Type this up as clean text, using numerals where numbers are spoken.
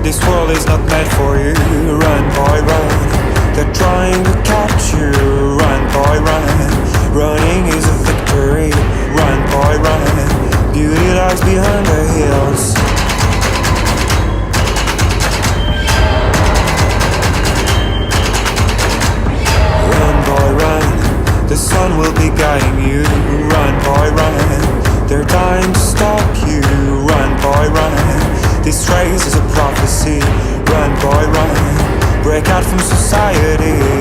This world is not meant for you. Run, boy, run. They're trying to catch you. Run, boy, run. Running is a victory. Run, boy, run. Beauty lies behind the hills. Run, boy, run. The sun will be guiding you. Run, boy, run. They're dying to stop you. Run, boy, run. This race is a prophecy. Run, boy, run. Break out from society.